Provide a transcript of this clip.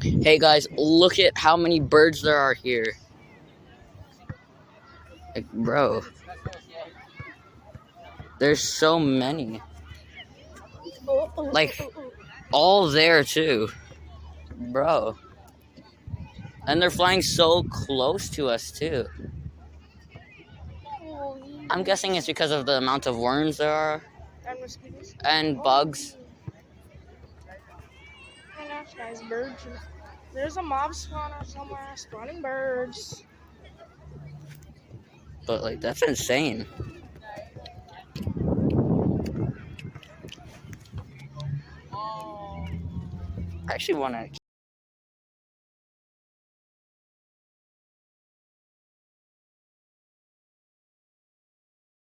Hey guys, look at how many birds there are here. Like, bro, there's so many. Like, all there too. Bro. And they're flying so close to us too. I'm guessing it's because of the amount of worms there are. And mosquitoes. And bugs. And that's nice birds. There's a mob spawner somewhere spawning birds. But like, that's insane. I actually want to